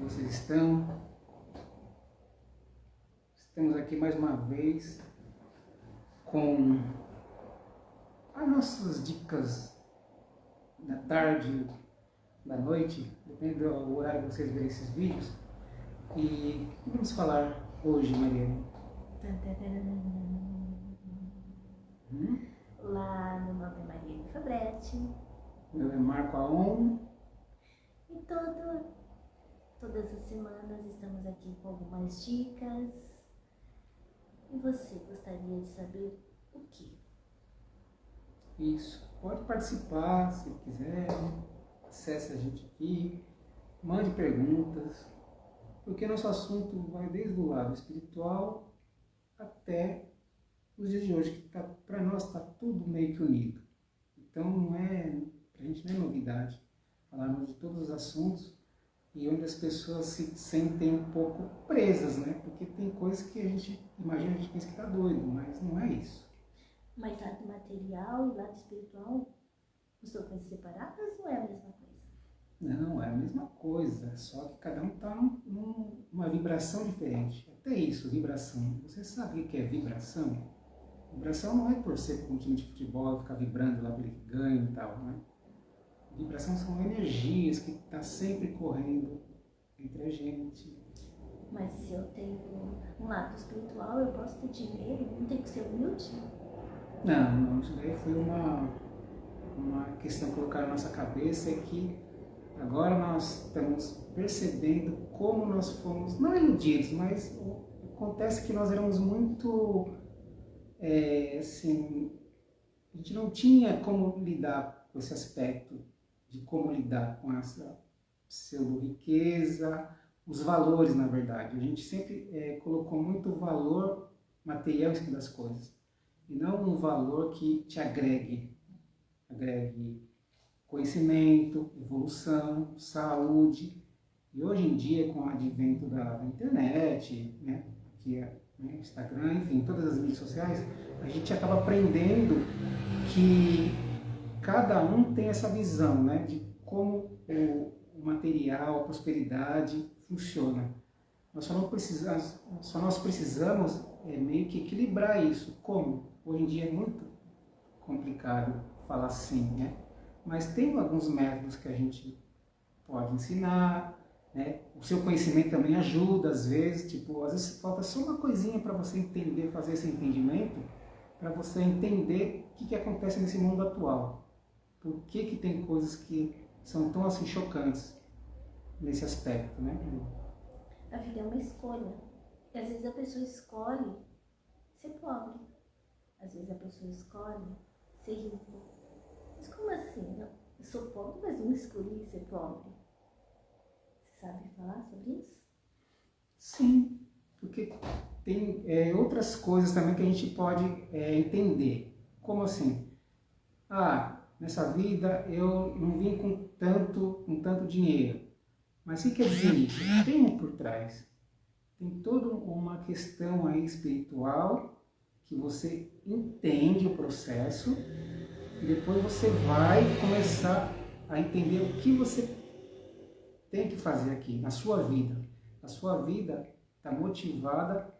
vocês estão? Estamos aqui mais uma vez com as nossas dicas da tarde, da noite, depende do horário que vocês verem esses vídeos. E o que vamos falar hoje, Mariana? Olá, meu nome é Mariana Fabretti. Meu é Marco Aon. E todas as semanas estamos aqui com algumas dicas. E você gostaria de saber o quê? Isso, pode participar se quiser, acesse a gente aqui, mande perguntas, porque nosso assunto vai desde o lado espiritual até os dias de hoje, que para nós está tudo meio que unido. Então pra gente não é novidade falarmos de todos os assuntos e onde as pessoas se sentem um pouco presas, né? Porque tem coisas que a gente imagina, a gente pensa que está doido, mas não é isso. Mas lado material e lado espiritual são coisas separadas ou é a mesma coisa? Não, é a mesma coisa, só que cada um está numa vibração diferente. Até isso, vibração. Você sabe o que é vibração? Vibração não é torcer para um time de futebol, ficar vibrando lá para ele que ganha e tal, né? Vibração são energias que estão sempre correndo entre a gente. Mas se eu tenho um lado espiritual, eu posso ter dinheiro, não tem que ser humilde? Não, isso daí foi uma questão que colocaram na nossa cabeça, é que agora nós estamos percebendo como nós fomos, não iludidos, mas acontece que nós éramos muito, assim, a gente não tinha como lidar com esse aspecto, de como lidar com essa pseudo-riqueza, os valores, na verdade. A gente sempre colocou muito valor material em cima das coisas, e não um valor que te agregue conhecimento, evolução, saúde. E hoje em dia, com o advento da internet, né, que é Instagram, enfim, todas as mídias sociais, a gente acaba aprendendo que cada um tem essa visão, né, de como o material, a prosperidade funciona. Nós precisamos meio que equilibrar isso. Como? Hoje em dia é muito complicado falar assim, né? Mas tem alguns métodos que a gente pode ensinar, né? O seu conhecimento também ajuda, às vezes falta só uma coisinha para você entender, fazer esse entendimento, para você entender o que acontece nesse mundo atual. Por que tem coisas que são tão assim chocantes nesse aspecto, né? A vida é uma escolha. E às vezes a pessoa escolhe ser pobre. Às vezes a pessoa escolhe ser rico. Mas como assim? Eu sou pobre, mas não escolhi ser pobre. Você sabe falar sobre isso? Sim, porque tem outras coisas também que a gente pode entender. Como assim? Nessa vida eu não vim com tanto dinheiro. Mas o que quer dizer isso? Tem por trás. Tem toda uma questão aí espiritual que você entende o processo e depois você vai começar a entender o que você tem que fazer aqui na sua vida. A sua vida está motivada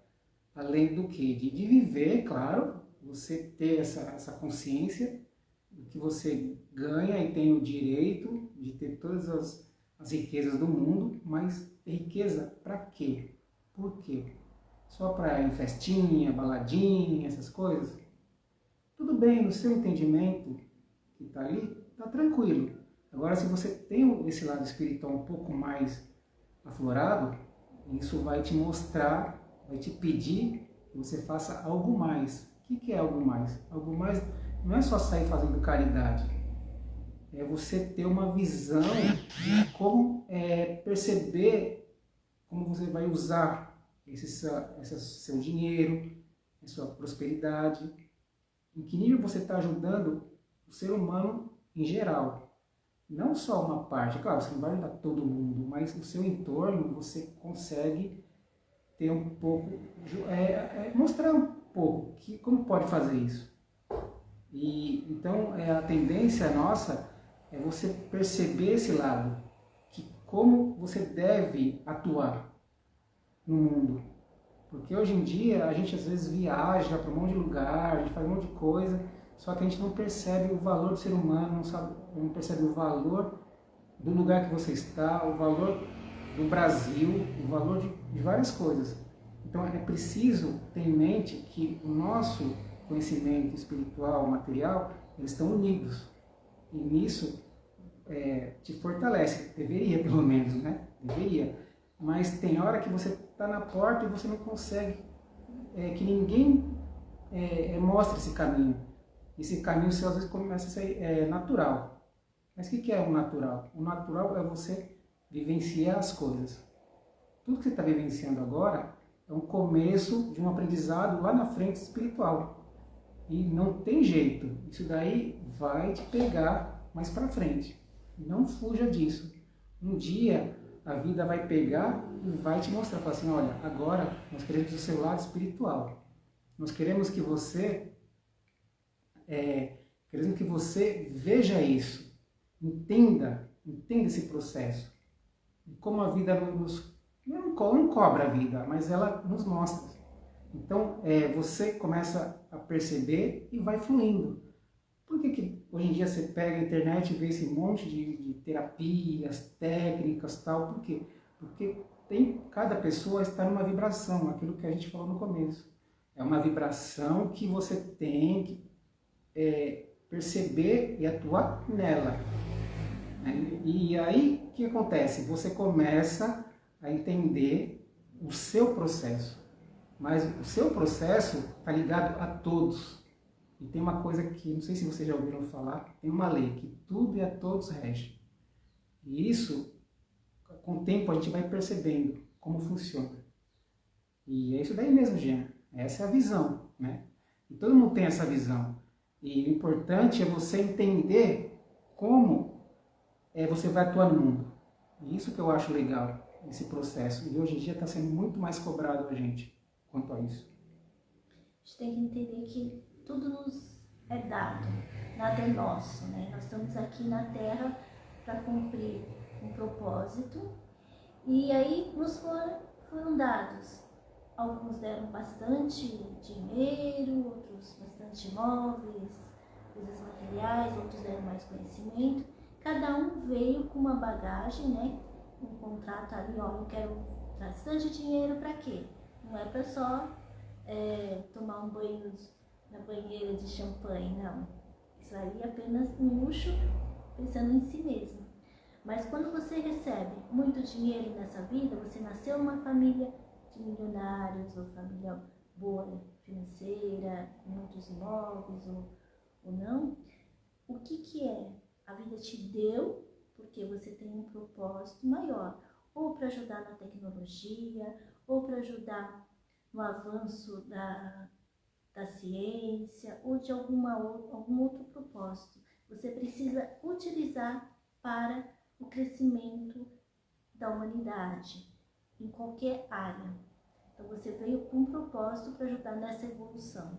além do que? De viver, claro, você ter essa consciência do que você ganha e tem o direito de ter todas as riquezas do mundo, mas riqueza para quê? Por quê? Só para ir em festinha, baladinha, essas coisas? Tudo bem, no seu entendimento que está ali, está tranquilo. Agora, se você tem esse lado espiritual um pouco mais aflorado, isso vai te mostrar, vai te pedir que você faça algo mais. O que é algo mais? Algo mais não é só sair fazendo caridade. É você ter uma visão de como perceber como você vai usar esse seu dinheiro, a sua prosperidade, em que nível você está ajudando o ser humano em geral. Não só uma parte, claro, você não vai ajudar todo mundo, mas o seu entorno você consegue ter um pouco, mostrar um pouco como pode fazer isso. E então a tendência nossa é você perceber esse lado, que como você deve atuar no mundo. Porque hoje em dia a gente às vezes viaja para um monte de lugar, a gente faz um monte de coisa, só que a gente não percebe o valor do ser humano, não percebe o valor do lugar que você está, o valor do Brasil, o valor de várias coisas. Então é preciso ter em mente que o nosso conhecimento espiritual, material, eles estão unidos. E nisso te fortalece, deveria pelo menos, né? Deveria. Mas tem hora que você está na porta e você não consegue que ninguém mostre esse caminho. Esse caminho seu às vezes começa a ser natural. Mas o que é o natural? O natural é você vivenciar as coisas. Tudo que você está vivenciando agora é um começo de um aprendizado lá na frente espiritual. E não tem jeito. Isso daí vai te pegar mais para frente. Não fuja disso. Um dia a vida vai pegar e vai te mostrar, falar assim, olha, agora nós queremos o seu lado espiritual. Nós queremos que você veja isso, entenda esse processo. E como a vida não cobra a vida, mas ela nos mostra. Então, você começa a perceber e vai fluindo. Por que hoje em dia você pega a internet e vê esse monte de terapias, técnicas, tal? Por quê? Porque cada pessoa está numa vibração, aquilo que a gente falou no começo. É uma vibração que você tem que perceber e atuar nela. E aí, o que acontece? Você começa a entender o seu processo. Mas o seu processo está ligado a todos. E tem uma coisa que, não sei se vocês já ouviram falar, tem uma lei, que tudo e a todos rege. E isso, com o tempo, a gente vai percebendo como funciona. E é isso daí mesmo, Jean. Essa é a visão, né? E todo mundo tem essa visão. E o importante é você entender como você vai atuar no mundo. E isso que eu acho legal, esse processo. E hoje em dia está sendo muito mais cobrado a gente quanto a isso. A gente tem que entender que tudo nos é dado, nada é nosso, né? Nós estamos aqui na Terra para cumprir um propósito e aí nos foram dados. Alguns deram bastante dinheiro, outros bastante imóveis, coisas materiais, outros deram mais conhecimento. Cada um veio com uma bagagem, né? Um contrato ali, ó, eu quero bastante dinheiro para quê? Não é para só tomar um banho na banheira de champanhe, não. Isso aí é apenas um luxo pensando em si mesmo. Mas quando você recebe muito dinheiro nessa vida, você nasceu numa família de milionários, ou família boa financeira, com muitos imóveis ou não, o que é? A vida te deu porque você tem um propósito maior, ou para ajudar na tecnologia, ou para ajudar no avanço da ciência, ou de algum outro propósito. Você precisa utilizar para o crescimento da humanidade, em qualquer área. Então você veio com um propósito para ajudar nessa evolução.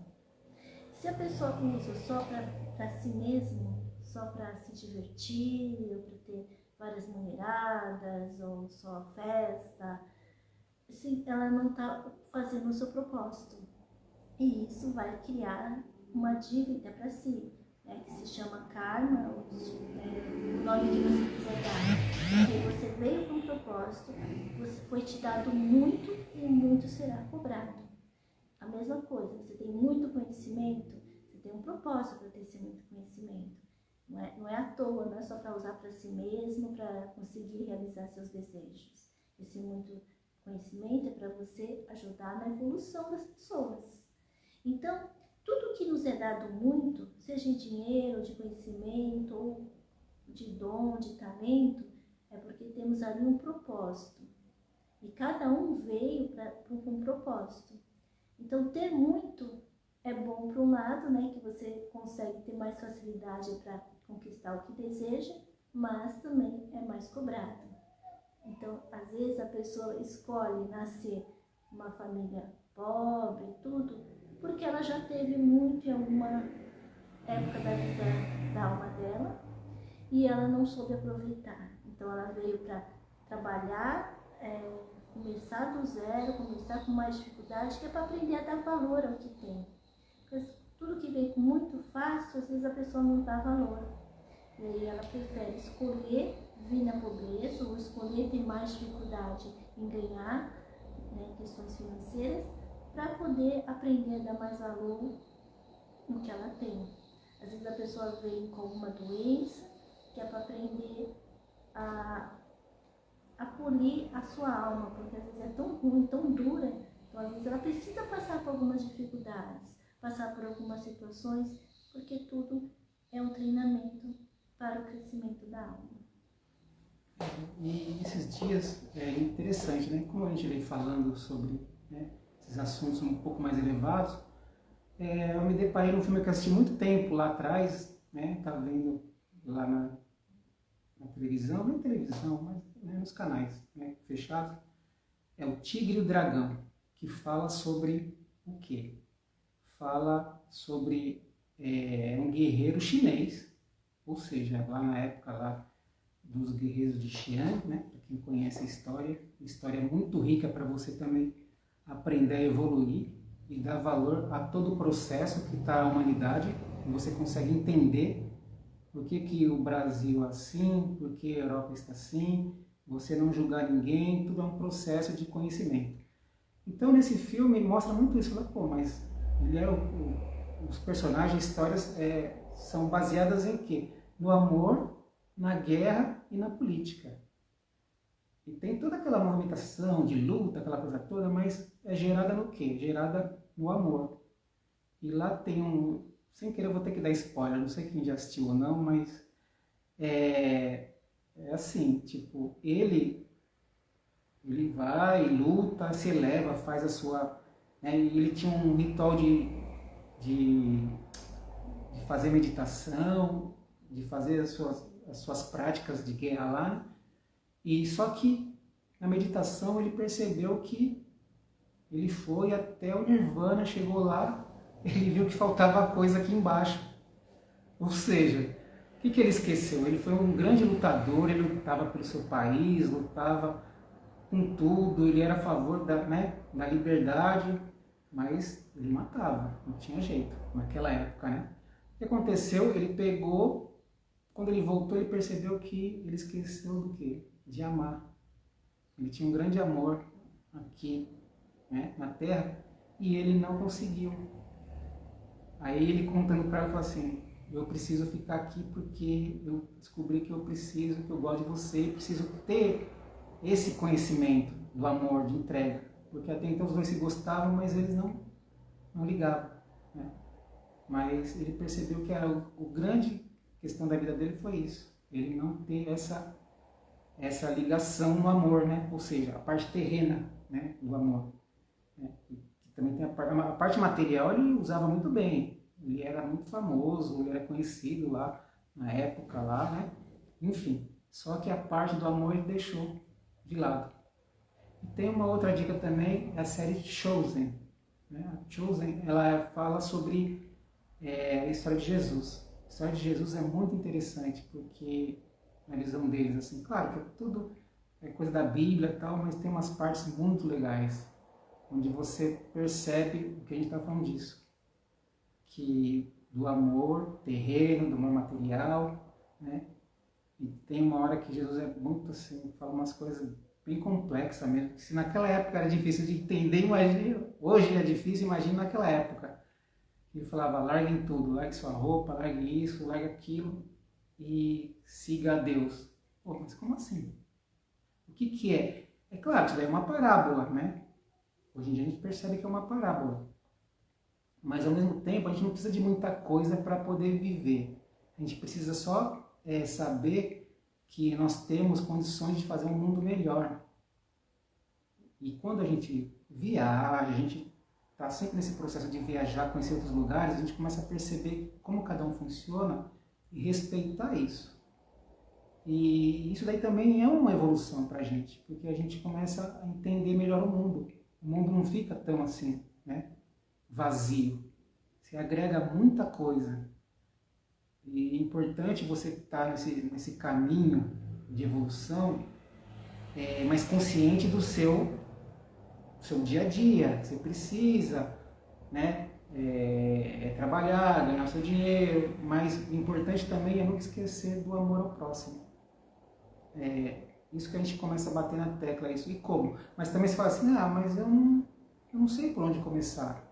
Se a pessoa usa só para si mesmo, só para se divertir, ou para ter várias mulheradas, ou só festa, assim, ela não está fazendo o seu propósito. E isso vai criar uma dívida para si, né, que se chama karma, o nome que você quiser dar. Porque você veio com um propósito, foi te dado muito e muito será cobrado. A mesma coisa, você tem muito conhecimento, você tem um propósito para ter esse muito conhecimento. Não é à toa, não é só para usar para si mesmo, para conseguir realizar seus desejos. Esse muito conhecimento é para você ajudar na evolução das pessoas. Então, tudo que nos é dado muito, seja em dinheiro, de conhecimento, ou de dom, de talento, é porque temos ali um propósito. E cada um veio com um propósito. Então, ter muito é bom para um lado, né, que você consegue ter mais facilidade para conquistar o que deseja, mas também é mais cobrado. Então, às vezes a pessoa escolhe nascer numa família pobre, tudo, porque ela já teve muito em alguma época da vida da alma dela e ela não soube aproveitar. Então ela veio para trabalhar, começar do zero, começar com mais dificuldade, que é para aprender a dar valor ao que tem. Porque tudo que vem muito fácil, às vezes a pessoa não dá valor. E aí ela prefere escolher vir na pobreza ou escolher ter mais dificuldade em ganhar, né, questões financeiras, para poder aprender a dar mais valor no que ela tem. Às vezes a pessoa vem com uma doença que é para aprender a polir a sua alma, porque às vezes é tão ruim, tão dura, então às vezes ela precisa passar por algumas dificuldades, passar por algumas situações, porque tudo é um treinamento para o crescimento da alma. E esses dias é interessante, né? Como a gente vem falando sobre, né, esses assuntos um pouco mais elevados, eu me deparei num filme que eu assisti muito tempo lá atrás, né? Estava vendo lá na televisão, não televisão, mas, né, nos canais, né, fechados. É o Tigre e o Dragão, que fala sobre o quê? Fala sobre um guerreiro chinês, ou seja, lá na época lá dos guerreiros de Xi'an, né? Para quem conhece a história é muito rica para você também aprender a evoluir e dar valor a todo o processo que está a humanidade, e você consegue entender por que o Brasil é assim, por que a Europa está assim, você não julgar ninguém, tudo é um processo de conhecimento. Então nesse filme mostra muito isso, pô, mas ele os personagens, histórias são baseadas em quê? No amor, na guerra e na política. E tem toda aquela movimentação de luta, aquela coisa toda, mas é gerada no quê? Gerada no amor. E lá tem sem querer eu vou ter que dar spoiler, não sei quem já assistiu ou não, mas é assim, tipo, ele vai, luta, se eleva, faz a sua... Né, e ele tinha um ritual de fazer meditação, de fazer as suas práticas de guerra lá, né? E só que na meditação ele percebeu que ele foi até o Nirvana, chegou lá, ele viu que faltava coisa aqui embaixo. Ou seja, o que ele esqueceu? Ele foi um grande lutador, ele lutava pelo seu país, lutava com tudo, ele era a favor da liberdade, mas ele matava, não tinha jeito naquela época, né? O que aconteceu? Ele pegou, quando ele voltou, ele percebeu que ele esqueceu do quê? De amar. Ele tinha um grande amor aqui, né, na Terra, e ele não conseguiu. Aí ele contando para ela, falou assim, eu preciso ficar aqui porque eu descobri que eu preciso, que eu gosto de você, preciso ter esse conhecimento do amor, de entrega. Porque até então os dois se gostavam, mas eles não ligavam, né? Mas ele percebeu que era o grande questão da vida dele foi isso. Ele não ter essa ligação no amor, né? Ou seja, a parte terrena, né, do amor. Né? Que também tem a parte material, ele usava muito bem. Ele era muito famoso, ele era conhecido lá na época lá, né? Enfim, só que a parte do amor ele deixou de lado. E tem uma outra dica também, a série Chosen. Né? A Chosen, ela fala sobre a história de Jesus. A história de Jesus é muito interessante, porque na visão deles, assim, claro que tudo é coisa da Bíblia e tal, mas tem umas partes muito legais, onde você percebe o que a gente está falando disso, que do amor terreno, do amor material, né? E tem uma hora que Jesus é muito assim, fala umas coisas bem complexas mesmo, que se naquela época era difícil de entender, imagina, hoje é difícil, imagina naquela época. Ele falava, larguem tudo, largue sua roupa, largue isso, largue aquilo e siga a Deus. Pô, mas como assim? O que é? É claro, isso daí é uma parábola, né? Hoje em dia a gente percebe que é uma parábola. Mas ao mesmo tempo a gente não precisa de muita coisa para poder viver. A gente precisa só saber que nós temos condições de fazer um mundo melhor. E quando a gente viaja, a gente está sempre nesse processo de viajar, conhecer outros lugares, a gente começa a perceber como cada um funciona e respeitar isso. E isso daí também é uma evolução para a gente, porque a gente começa a entender melhor o mundo. O mundo não fica tão assim, né, vazio. Você agrega muita coisa. E é importante você estar nesse caminho de evolução, mais consciente do seu dia a dia. Você precisa, né, trabalhar, ganhar o seu dinheiro, mas o importante também é nunca esquecer do amor ao próximo. Isso que a gente começa a bater na tecla, isso. E como? Mas também se fala assim, mas eu não sei por onde começar.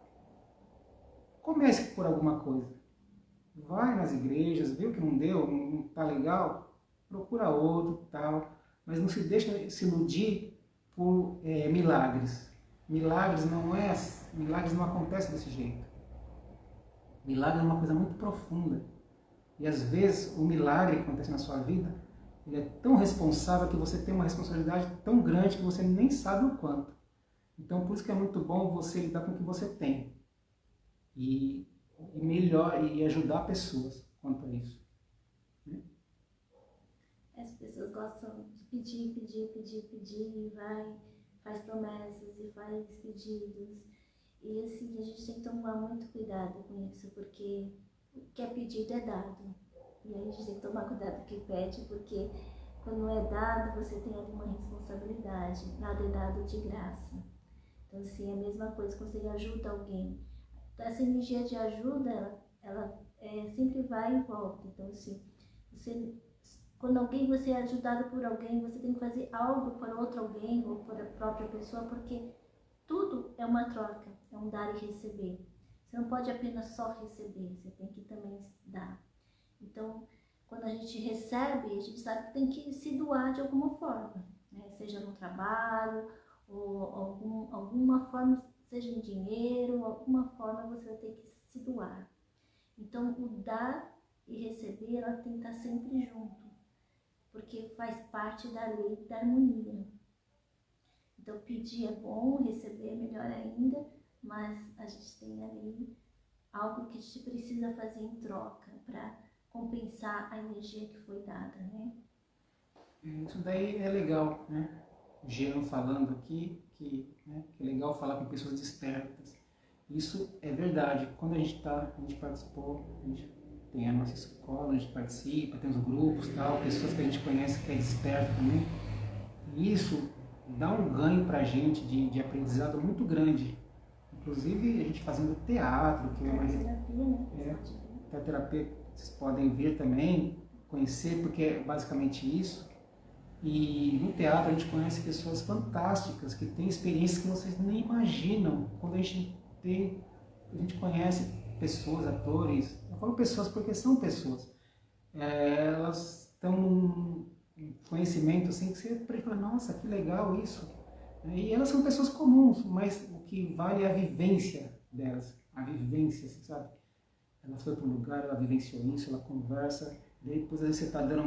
Comece por alguma coisa. Vai nas igrejas, viu que não deu, não tá legal, procura outro, tal. Mas não se deixa se iludir por milagres. Milagres não acontecem desse jeito. Milagre é uma coisa muito profunda. E às vezes o milagre que acontece na sua vida, ele é tão responsável que você tem uma responsabilidade tão grande que você nem sabe o quanto. Então por isso que é muito bom você lidar com o que você tem. E melhor, e ajudar pessoas quanto a isso. As pessoas gostam de pedir, e faz promessas e faz pedidos. E assim, a gente tem que tomar muito cuidado com isso, porque o que é pedido é dado. E aí a gente tem que tomar cuidado com o que pede, porque quando é dado, você tem ali uma responsabilidade. Nada é dado de graça. Então, assim, é a mesma coisa quando você ajuda alguém. Essa energia de ajuda, ela sempre vai e volta. Então, assim, quando você é ajudado por alguém, você tem que fazer algo para outro alguém ou para a própria pessoa, porque tudo é uma troca, é um dar e receber. Você não pode apenas só receber, você tem que também dar. Então, quando a gente recebe, a gente sabe que tem que se doar de alguma forma, né? Seja no trabalho, ou alguma forma, seja em dinheiro, alguma forma você vai ter que se doar. Então, o dar e receber, ela tem que estar sempre junto, porque faz parte da lei da harmonia. Então, pedir é bom, receber é melhor ainda, mas a gente tem ali algo que a gente precisa fazer em troca para compensar a energia que foi dada, né? Isso daí é legal, né? O Jean falando aqui, que é legal falar com pessoas despertas. Isso é verdade. Quando a gente participou, a gente tem a nossa escola, a gente participa, tem os grupos, tal, pessoas que a gente conhece que é desperta também. E isso dá um ganho pra gente de aprendizado muito grande. Inclusive a gente fazendo teatro, que é uma terapia, né? A terapia vocês podem ver também, conhecer, porque é basicamente isso. E no teatro a gente conhece pessoas fantásticas, que têm experiências que vocês nem imaginam. Quando a gente conhece pessoas, atores, eu falo pessoas porque são pessoas, elas estão num conhecimento assim que você fala, nossa, que legal isso. E elas são pessoas comuns, mas o que vale é a vivência delas, a vivência, você sabe? Ela foi para um lugar, ela vivenciou isso, ela conversa, depois aí você está dando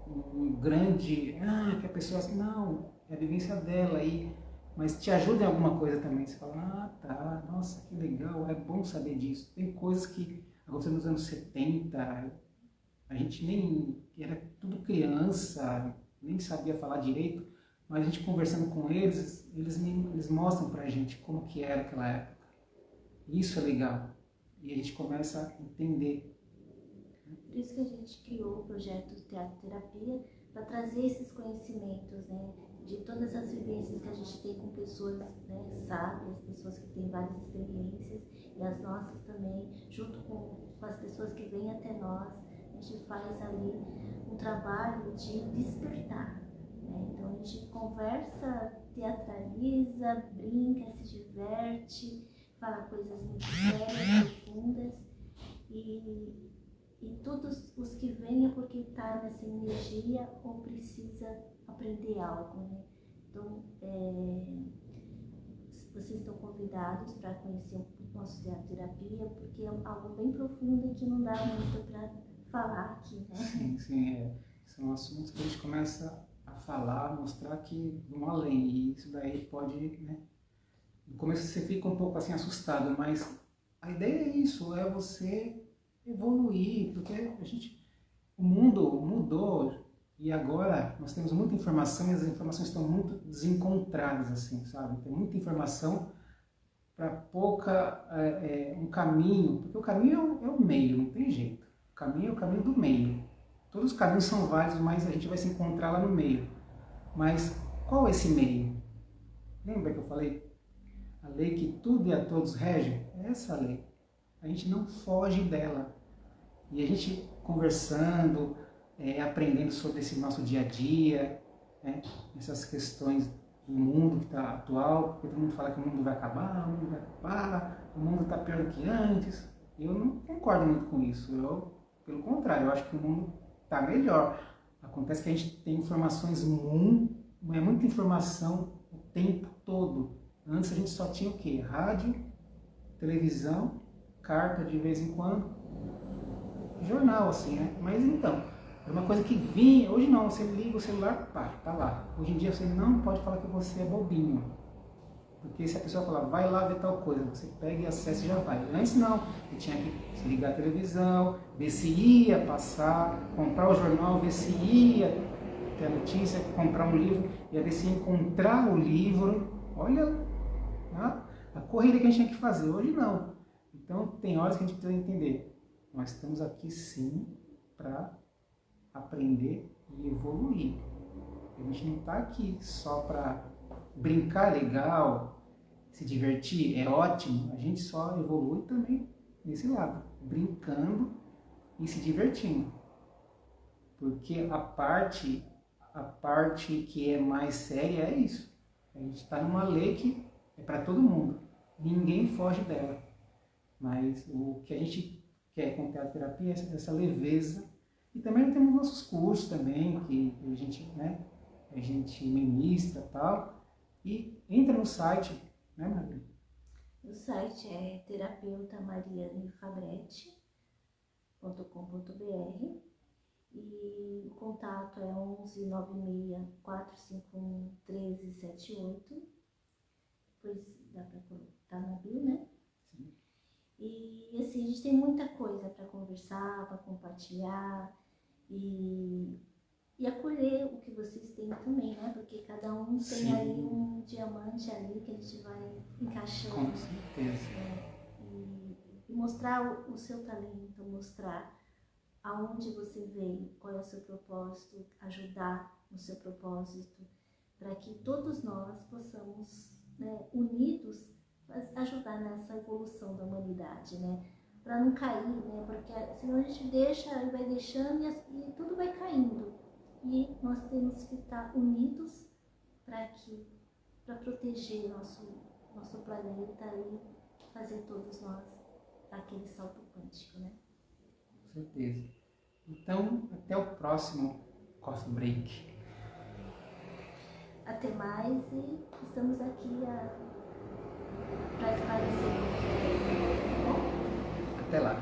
um grande, que a pessoa assim, não, é a vivência dela aí, mas te ajuda em alguma coisa também. Você fala, tá, nossa, que legal, é bom saber disso. Tem coisas que aconteceram nos anos 70, a gente nem, era tudo criança, nem sabia falar direito, mas a gente conversando com eles mostram pra gente como que era aquela época. Isso é legal. E a gente começa a entender. Por isso que a gente criou o projeto Teatro Terapia, para trazer esses conhecimentos, né, de todas as vivências que a gente tem com pessoas, né, sábias, pessoas que têm várias experiências, e as nossas também, junto com as pessoas que vêm até nós, a gente faz ali um trabalho de despertar. Né? Então a gente conversa, teatraliza, brinca, se diverte, fala coisas muito sérias, profundas, e todos os que vêm é porque está nessa energia ou precisa aprender algo, né? Então, vocês estão convidados para conhecer o nosso teatro terapia, porque é algo bem profundo que não dá muito para falar aqui, né? Sim. São assuntos que a gente começa a falar, mostrar que vão além, e isso daí pode, né? No começo você fica um pouco assim assustado, mas a ideia é isso, é você evoluir, porque o mundo mudou e agora nós temos muita informação e as informações estão muito desencontradas, assim, sabe? Tem muita informação para pouca, um caminho, porque o caminho é o meio, não tem jeito. O caminho é o caminho do meio. Todos os caminhos são válidos, mas a gente vai se encontrar lá no meio. Mas qual é esse meio? Lembra que eu falei? A lei que tudo e a todos rege? É essa lei. A gente não foge dela. E a gente conversando, aprendendo sobre esse nosso dia a dia, né? Essas questões do mundo que está atual, porque todo mundo fala que o mundo vai acabar, o mundo vai acabar, o mundo está pior do que antes. Eu não concordo muito com isso. Pelo contrário, eu acho que o mundo está melhor. Acontece que a gente tem informações muita informação o tempo todo. Antes a gente só tinha o quê? Rádio, televisão, carta de vez em quando, jornal assim, né? Mas então, era uma coisa que vinha, hoje não, você liga o celular, pá, tá lá. Hoje em dia você não pode falar que você é bobinho. Porque se a pessoa falar, vai lá ver tal coisa, você pega e acessa e já vai. Antes não, você tinha que ligar a televisão, ver se ia passar, comprar o jornal, ver se ia ter a notícia, comprar um livro, ia ver se ia encontrar o livro. Olha, né? A corrida que a gente tinha que fazer. Hoje não. Então tem horas que a gente precisa entender. Nós estamos aqui sim para aprender e evoluir. A gente não está aqui só para brincar legal, se divertir, é ótimo. A gente só evolui também nesse lado, brincando e se divertindo. Porque a parte que é mais séria é isso. A gente está numa lei que é para todo mundo. Ninguém foge dela. Mas o que a gente quer com a terapia é essa leveza. E também temos nossos cursos também, que a gente ministra e tal. E entra no site, né, Maria? O site é terapeutamarianefabretti.com.br e o contato é 11 96 451 1378. Depois dá para colocar na bio, né? Sim. E assim, a gente tem muita coisa para conversar, para compartilhar e acolher o que vocês têm também, né? Porque cada um tem Sim. aí um diamante ali que a gente vai encaixando. Com certeza. E mostrar o seu talento, mostrar aonde você veio, qual é o seu propósito, ajudar no seu propósito, para que todos nós possamos, né, unidos, ajudar nessa evolução da humanidade, né? Para não cair, né? Porque senão a gente vai deixando e tudo vai caindo. E nós temos que estar unidos para proteger nosso planeta e fazer todos nós aquele salto quântico, né? Com certeza. Então, até o próximo Coffee Break. Até mais e estamos aqui para esclarecer. Até lá.